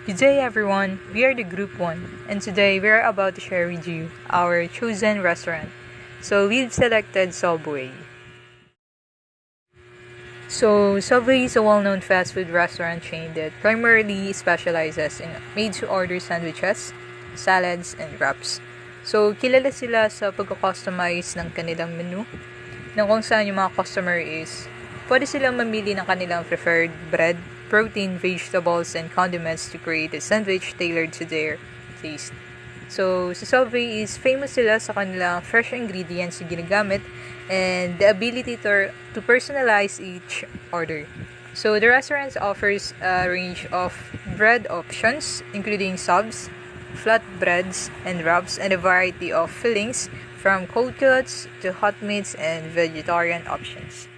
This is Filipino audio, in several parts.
Good day everyone, we are the Group 1 and today we are about to share with you our chosen restaurant. So we've selected Subway. So Subway is a well-known fast food restaurant chain that primarily specializes in made-to-order sandwiches, salads, and wraps. So kilala sila sa pagka-customize ng kanilang menu na kung saan yung mga customer is pwede silang mamili ng kanilang preferred bread, protein, vegetables, and condiments to create a sandwich tailored to their taste. So, sa Subway is famous sila sa kanilang fresh ingredients na ginagamit and the ability to personalize each order. So, the restaurant offers a range of bread options including subs, flatbreads, and wraps, and a variety of fillings from cold cuts to hot meats and vegetarian options.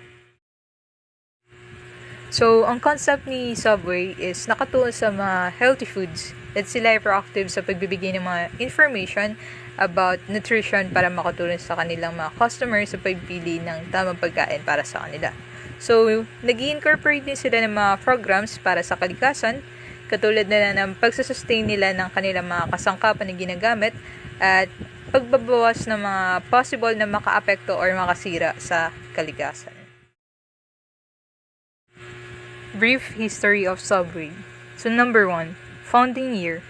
So, ang concept ni Subway is nakatuon sa mga healthy foods at sila ay proactive sa pagbibigay ng mga information about nutrition para makatulong sa kanilang mga customers sa pagpili ng tamang pagkain para sa kanila. So, nag-i-incorporate din sila ng mga programs para sa kalikasan, katulad na ng pagsasustain nila ng kanilang mga kasangkapan na ginagamit at pagbabawas ng mga possible na makaapekto or makasira sa kalikasan. Brief history of Subway. So number 1, founding year.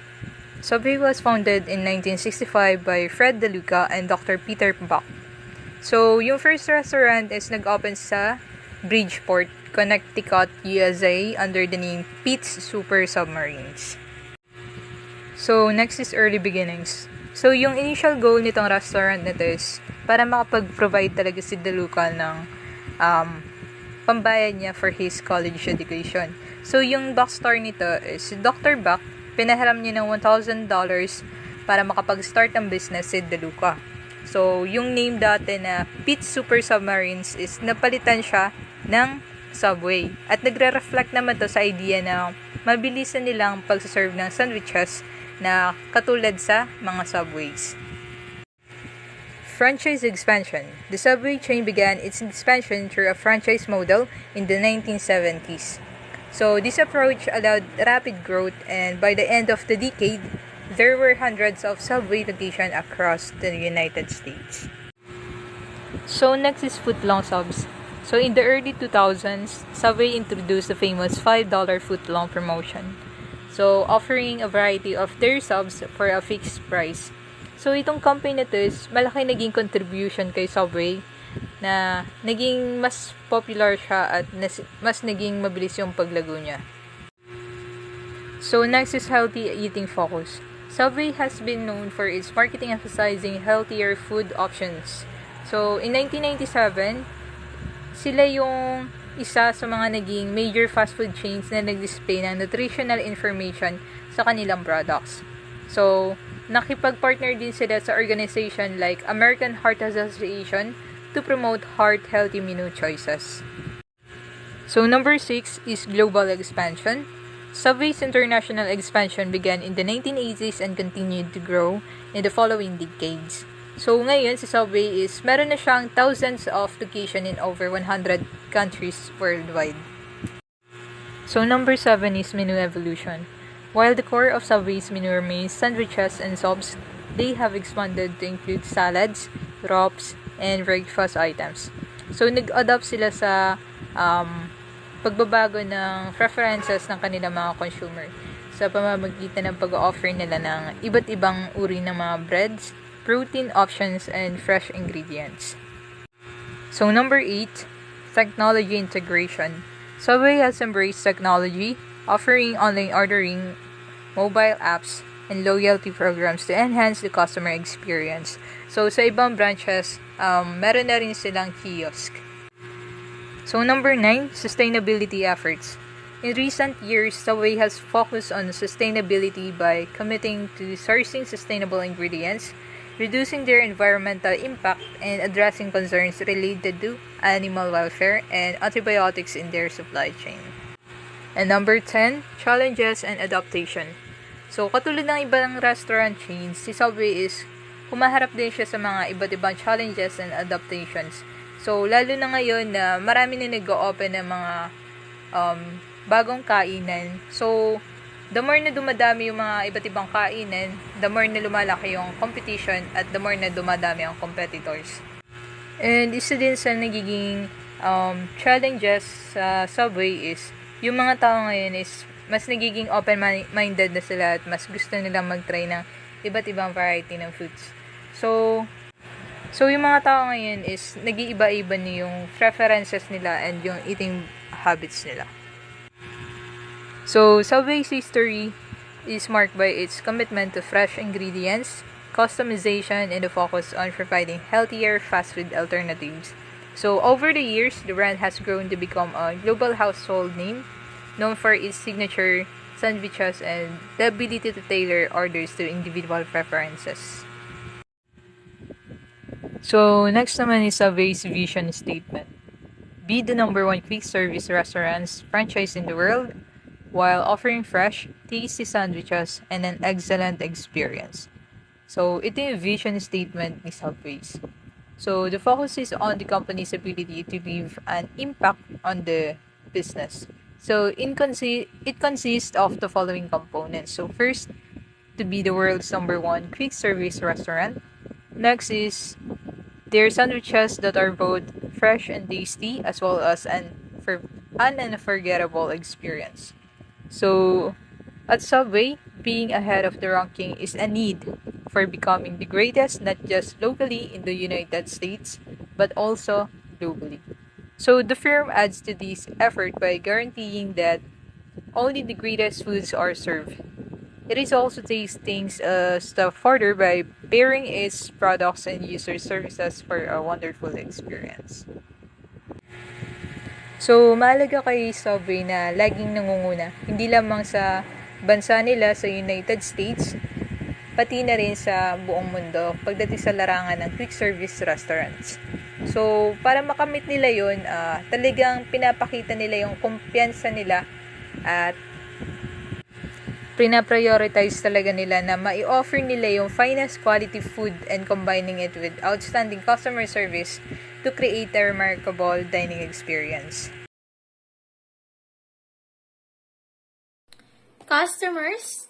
Subway was founded in 1965 by Fred DeLuca and Dr. Peter Buck. So yung first restaurant is nag-open sa Bridgeport, Connecticut, USA under the name Pete's Super Submarines. So next is early beginnings. So yung initial goal nitong restaurant nito is para makapag-provide talaga si DeLuca ng pambayad niya for his college education. So, yung backstory nito is si Dr. Buck, pinahiram niya ng $1,000 para makapag-start ng business si DeLuca. So, yung name dati na Pete's Super Submarines is napalitan siya ng Subway. At nagre-reflect naman to sa idea na mabilisan nilang pagsaserve ng sandwiches na katulad sa mga Subways. Franchise expansion. The Subway chain began its expansion through a franchise model in the 1970s. So, this approach allowed rapid growth, and by the end of the decade, there were hundreds of Subway locations across the United States. So, next is footlong subs. So, in the early 2000s, Subway introduced the famous $5 footlong promotion. So, offering a variety of their subs for a fixed price. So, itong company na to is malaki naging contribution kay Subway na naging mas popular siya at mas naging mabilis yung paglago niya. So, next is healthy eating focus. Subway has been known for its marketing emphasizing healthier food options. So, in 1997, sila yung isa sa mga naging major fast food chains na nag-display ng nutritional information sa kanilang products. So, nakipag-partner din sila sa organization like American Heart Association to promote heart-healthy menu choices. So, number 6 is global expansion. Subway's international expansion began in the 1980s and continued to grow in the following decades. So, ngayon, si Subway is meron na siyang thousands of locations in over 100 countries worldwide. So, number 7 is menu evolution. While the core of Subway's menu remains sandwiches and subs, they have expanded to include salads, wraps, and breakfast items. So, nag-adapt sila sa pagbabago ng preferences ng kanilang mga consumer sa pamamagitan ng pag-offer nila ng iba't ibang uri ng mga breads, protein options, and fresh ingredients. So, number 8, technology integration. Subway has embraced technology, offering online ordering, mobile apps, and loyalty programs to enhance the customer experience. So, sa ibang branches, meron na rin silang kiosk. So, number 9, sustainability efforts. In recent years, Subway has focused on sustainability by committing to sourcing sustainable ingredients, reducing their environmental impact, and addressing concerns related to animal welfare and antibiotics in their supply chain. And number 10, challenges and adaptation. So, katulad ng ibang restaurant chains, si Subway is humaharap din siya sa mga iba't ibang challenges and adaptations. So, lalo na ngayon na marami na nag-o-open ng mga bagong kainan. So, the more na dumadami yung mga iba't ibang kainan, the more na lumalaki yung competition at the more na dumadami ang competitors. And isa din sa nagiging challenges sa Subway is yung mga tao ngayon is mas nagiging open-minded na sila at mas gusto nilang mag-try ng iba't ibang variety ng foods. So yung mga tao ngayon is nag-iiba-iba na yung preferences nila and yung eating habits nila. So Subway's history is marked by its commitment to fresh ingredients, customization, and a focus on providing healthier fast food alternatives. So over the years, the brand has grown to become a global household name, known for its signature sandwiches and the ability to tailor orders to individual preferences. So next naman is Subway's vision statement. Be the number one quick service restaurants franchise in the world while offering fresh, tasty sandwiches and an excellent experience. So ito yung vision statement ni Subway's. So the focus is on the company's ability to leave an impact on the business. So it consists of the following components. So first, to be the world's number one quick service restaurant. Next is their sandwiches that are both fresh and tasty as well as an unforgettable experience. So at Subway, being ahead of the ranking is a need for becoming the greatest not just locally in the United States but also globally. So the firm adds to this effort by guaranteeing that only the greatest foods are served. It is also takes things a step further by pairing its products and user services for a wonderful experience. So, mahalaga kay Subway na laging nangunguna, hindi lamang sa bansa nila sa United States, pati na rin sa buong mundo pagdating sa larangan ng quick service restaurants. So, para makamit nila yun, talagang pinapakita nila yung kumpiyansa nila at pinaprioritize talaga nila na mai-offer nila yung finest quality food and combining it with outstanding customer service to create a remarkable dining experience. Customers'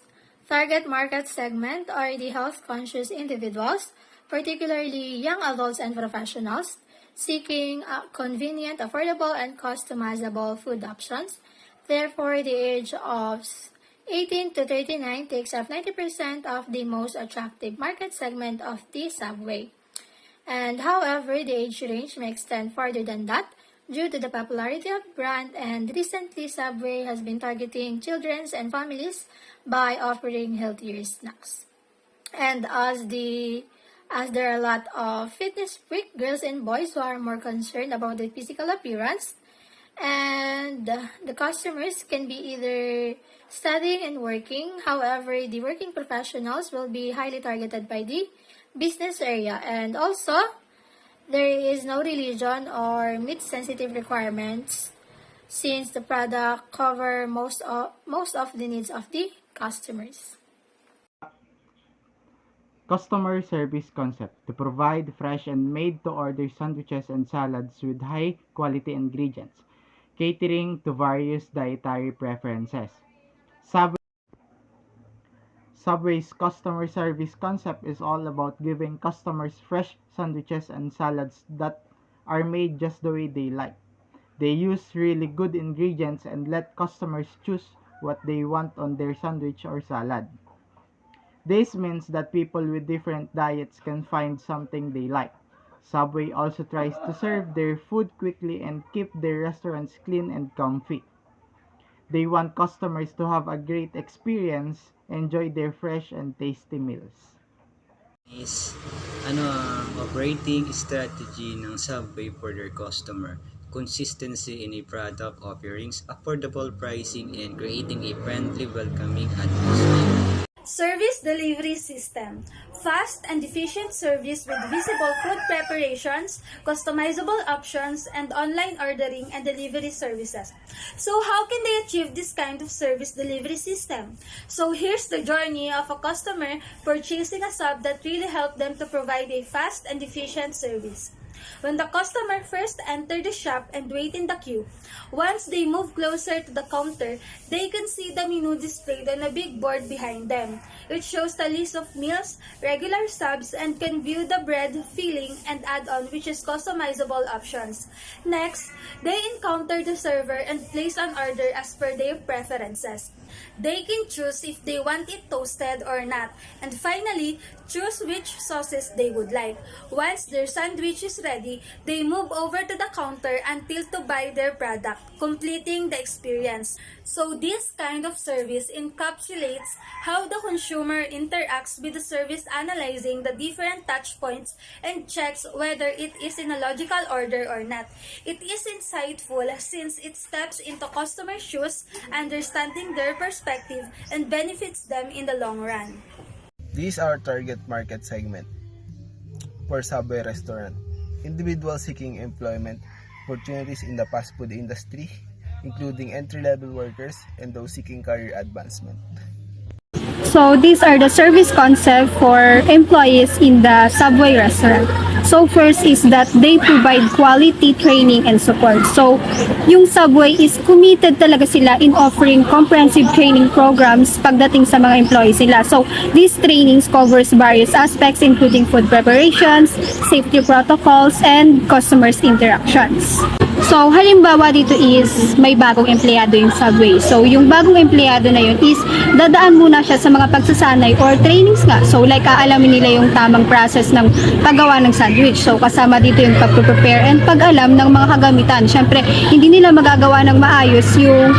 target market segment are the health-conscious individuals, particularly young adults and professionals, seeking convenient, affordable, and customizable food options. Therefore, the age of 18 to 39 takes up 90% of the most attractive market segment of the Subway. And however, the age range may extend further than that due to the popularity of the brand, and recently Subway has been targeting children and families by offering healthier snacks. And as there are a lot of fitness freak girls and boys who are more concerned about their physical appearance, and the customers can be either studying and working. However, the working professionals will be highly targeted by the business area, and also there is no religion or meat sensitive requirements since the product cover most of the needs of the customers. Customer service concept to provide fresh and made-to-order sandwiches and salads with high-quality ingredients, catering to various dietary preferences. Subway's customer service concept is all about giving customers fresh sandwiches and salads that are made just the way they like. They use really good ingredients and let customers choose what they want on their sandwich or salad. This means that people with different diets can find something they like. Subway also tries to serve their food quickly and keep their restaurants clean and comfy. They want customers to have a great experience, enjoy their fresh and tasty meals. Is operating strategy ng Subway for their customer, consistency in a product offerings, affordable pricing, and creating a friendly, welcoming atmosphere. Service delivery system. Fast and efficient service with visible food preparations, customizable options, and online ordering and delivery services. So how can they achieve this kind of service delivery system? So here's the journey of a customer purchasing a sub that really helped them to provide a fast and efficient service. When the customer first enter the shop and wait in the queue, once they move closer to the counter, they can see the menu displayed on a big board behind them. It shows the list of meals, regular subs, and can view the bread, filling, and add-on, which is customizable options. Next, they encounter the server and place an order as per their preferences. They can choose if they want it toasted or not. And finally, choose which sauces they would like. Once their sandwich is ready, they move over to the counter until to buy their product, completing the experience. So this kind of service encapsulates how the consumer interacts with the service, analyzing the different touch points and checks whether it is in a logical order or not. It is insightful since it steps into customer shoes, understanding their perspective and benefits them in the long run. This is our target market segment for Subway restaurant. Individuals seeking employment opportunities in the fast food industry, including entry-level workers and those seeking career advancement. So these are the service concept for employees in the Subway restaurant. So first is that they provide quality training and support. So yung Subway is committed talaga sila in offering comprehensive training programs pagdating sa mga employees nila. So these trainings covers various aspects including food preparations, safety protocols, and customers interactions. So, halimbawa dito is may bagong empleyado yung Subway. So, yung bagong empleyado na yun is dadaan muna siya sa mga pagsasanay or trainings nga. So, like aalamin nila yung tamang process ng paggawa ng sandwich. So, kasama dito yung pag-prepare and pag-alam ng mga kagamitan. Siyempre, hindi nila magagawa ng maayos yung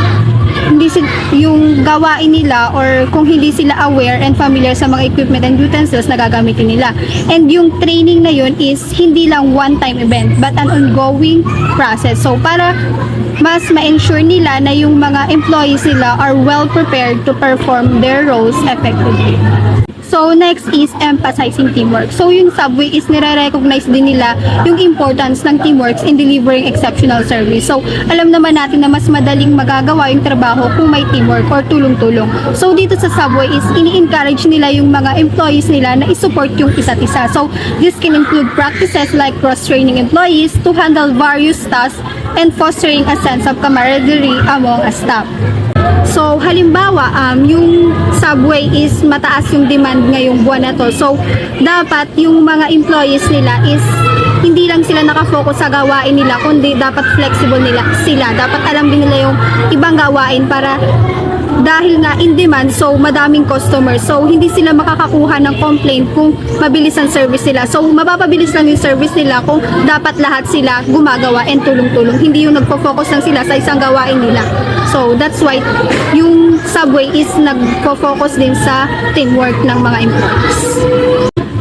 gawain nila or kung hindi sila aware and familiar sa mga equipment and utensils na gagamitin nila. And yung training na yun is hindi lang one-time event but an ongoing process. So para mas ma-ensure nila na yung mga employees nila are well prepared to perform their roles effectively. So, next is emphasizing teamwork. So, yung Subway is nire-recognize din nila yung importance ng teamwork in delivering exceptional service. So, alam naman natin na mas madaling magagawa yung trabaho kung may teamwork or tulong-tulong. So, dito sa Subway is ini-encourage nila yung mga employees nila na isupport yung isa't isa. So, this can include practices like cross-training employees to handle various tasks and fostering a sense of camaraderie among a staff. So, halimbawa, yung Subway is mataas yung demand ngayong buwan na to. So, dapat yung mga employees nila is hindi lang sila nakafocus sa gawain nila, kundi dapat flexible sila. Dapat alam din nila yung ibang gawain para dahil nga in demand, so madaming customers. So, hindi sila makakakuha ng complaint kung mabilis ang service nila. So, mapapabilis lang yung service nila kung dapat lahat sila gumagawa and tulong-tulong. Hindi yung nagpo-focus lang sila sa isang gawain nila. So, that's why yung Subway is nagpo-focus din sa teamwork ng mga employees.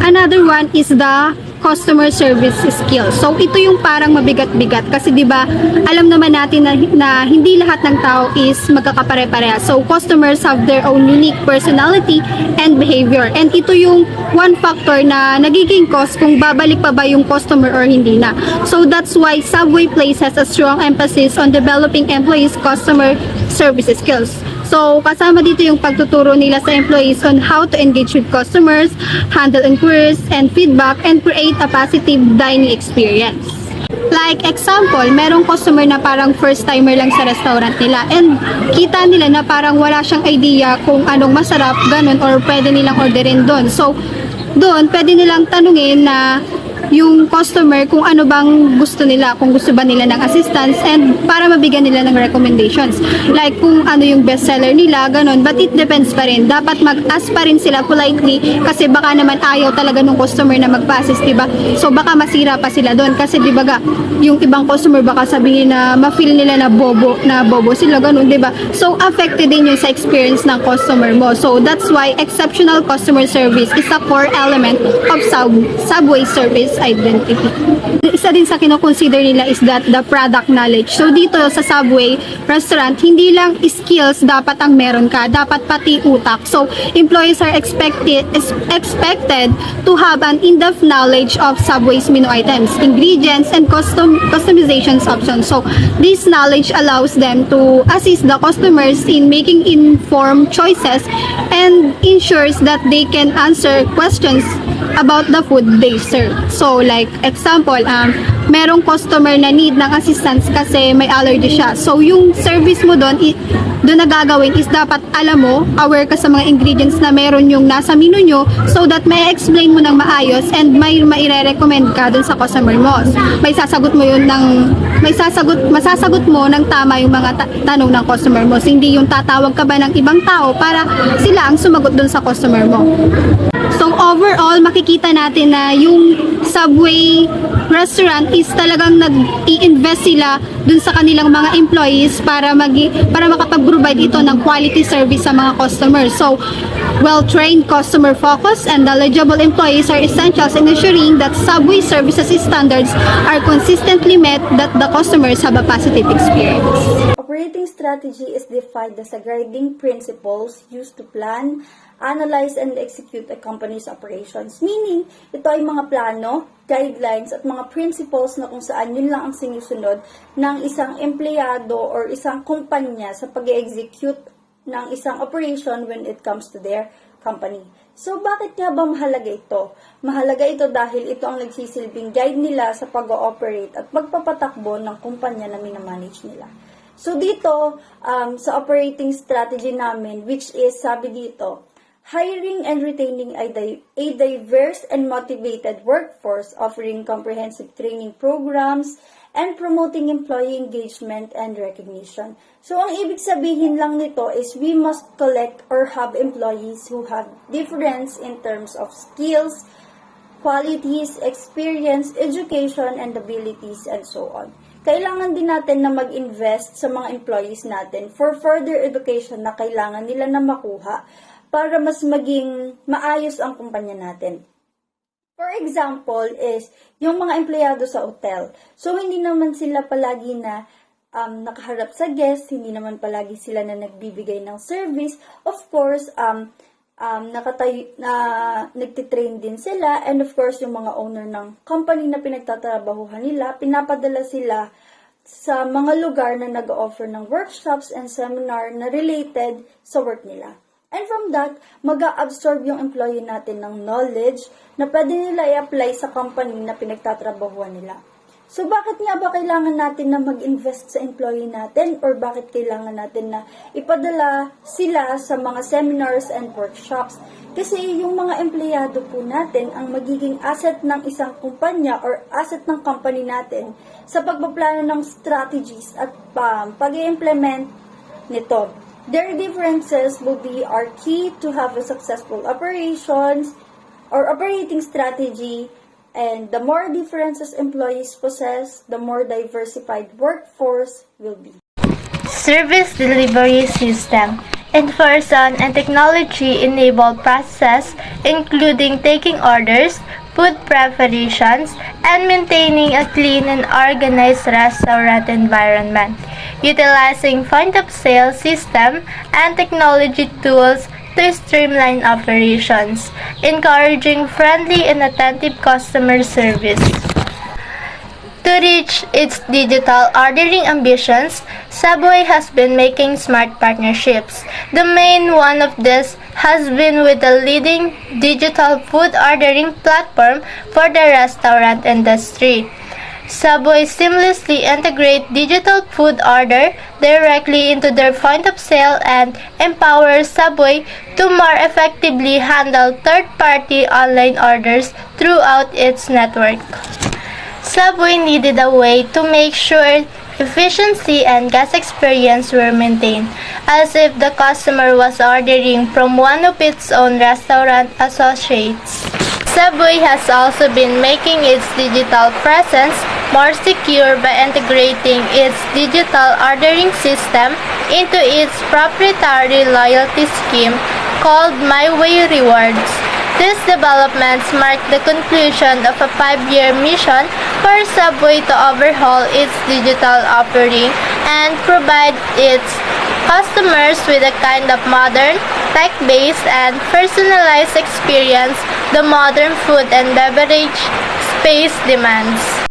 Another one is the customer service skills. So ito yung parang mabigat-bigat kasi 'di ba alam naman natin na hindi lahat ng tao is magkakapare-pareha. So customers have their own unique personality and behavior. And ito yung one factor na nagiging cause kung babalik pa ba yung customer or hindi na. So that's why Subway places a strong emphasis on developing employees' customer service skills. So, kasama dito yung pagtuturo nila sa employees on how to engage with customers, handle inquiries and feedback, and create a positive dining experience. Like example, merong customer na parang first timer lang sa restaurant nila and kita nila na parang wala siyang idea kung anong masarap, ganun, or pwede nilang orderin doon. So, doon pwede nilang tanungin na yung customer kung ano bang gusto nila, kung gusto ba nila ng assistance and para mabigyan nila ng recommendations. Like kung ano yung bestseller nila, ganun. But it depends pa rin. Dapat mag-ask pa rin sila politely kasi baka naman ayaw talaga ng customer na mag-assist, diba? So baka masira pa sila doon kasi diba yung ibang customer baka sabihin na ma-feel nila na bobo sila, ganun, diba? So affected din yung sa experience ng customer mo. So that's why exceptional customer service is a core element of Subway service identity. Isa din sa kinoconsider nila is that the product knowledge. So dito sa Subway restaurant, hindi lang skills dapat ang meron ka, dapat pati utak. So employees are expected to have an in-depth knowledge of Subway's menu items, ingredients, and customizations options. So this knowledge allows them to assist the customers in making informed choices and ensures that they can answer questions about the food they serve. So like example, merong customer na need ng assistance kasi may allergy siya. So yung service mo doon na gagawin is dapat alam mo, aware ka sa mga ingredients na meron yung nasa menu nyo so that may explain mo ng maayos and may maire-recommend ka doon sa customer mo. Masasagot mo ng tama yung mga tanong ng customer mo. So, hindi yung tatawag ka ba ng ibang tao para sila ang sumagot doon sa customer mo. So overall, makikita natin na yung Subway restaurant is talagang nag-i-invest sila dun sa kanilang mga employees para makapag-provide ito ng quality service sa mga customers. So, well-trained, customer-focused, and knowledgeable employees are essentials in ensuring that Subway services standards are consistently met, that the customers have a positive experience. Operating strategy is defined as a guiding principles used to plan, analyze, and execute a company's operations. Meaning, ito ay mga plano, guidelines, at mga principles na kung saan yun lang ang sinusunod ng isang empleyado or isang kumpanya sa pag-execute ng isang operation when it comes to their company. So, bakit nga ba mahalaga ito? Mahalaga ito dahil ito ang nagsisilbing guide nila sa pag-ooperate at pagpapatakbo ng kumpanya na minamanage nila. So, dito, sa operating strategy namin, which is, sabi dito, hiring and retaining a diverse and motivated workforce, offering comprehensive training programs, and promoting employee engagement and recognition. So, ang ibig sabihin lang nito is we must collect or have employees who have difference in terms of skills, qualities, experience, education, and abilities, and so on. Kailangan din natin na mag-invest sa mga employees natin for further education na kailangan nila na makuha para mas maging maayos ang kumpanya natin. For example is, yung mga empleyado sa hotel. So, hindi naman sila palagi na nakaharap sa guest, hindi naman palagi sila na nagbibigay ng service. Of course, nagtitrain din sila. And of course, yung mga owner ng company na pinagtatrabahuhan nila, pinapadala sila sa mga lugar na nag-offer ng workshops and seminar na related sa work nila. And from that, mag-a-absorb yung employee natin ng knowledge na pwede nila i-apply sa company na pinagtatrabahuan nila. So, bakit nga ba kailangan natin na mag-invest sa employee natin? Or bakit kailangan natin na ipadala sila sa mga seminars and workshops? Kasi yung mga empleyado po natin ang magiging asset ng isang kumpanya or asset ng company natin sa pagpaplano ng strategies at pag-i-implement nito. Their differences will be our key to have a successful operations or operating strategy, and the more differences employees possess, the more diversified workforce will be. Service delivery system. In-person and technology-enabled process, including taking orders, food preparations, and maintaining a clean and organized restaurant environment, utilizing point-of-sale system and technology tools to streamline operations, encouraging friendly and attentive customer service. To reach its digital ordering ambitions, Subway has been making smart partnerships. The main one of this has been with the leading digital food ordering platform for the restaurant industry. Subway seamlessly integrate digital food order directly into their point of sale and empowers Subway to more effectively handle third-party online orders throughout its network. Subway needed a way to make sure efficiency and guest experience were maintained, as if the customer was ordering from one of its own restaurant associates. Subway has also been making its digital presence more secure by integrating its digital ordering system into its proprietary loyalty scheme called My Way Rewards. These developments mark the conclusion of a 5-year mission for Subway to overhaul its digital offering and provide its customers with a kind of modern, tech-based, and personalized experience the modern food and beverage space demands.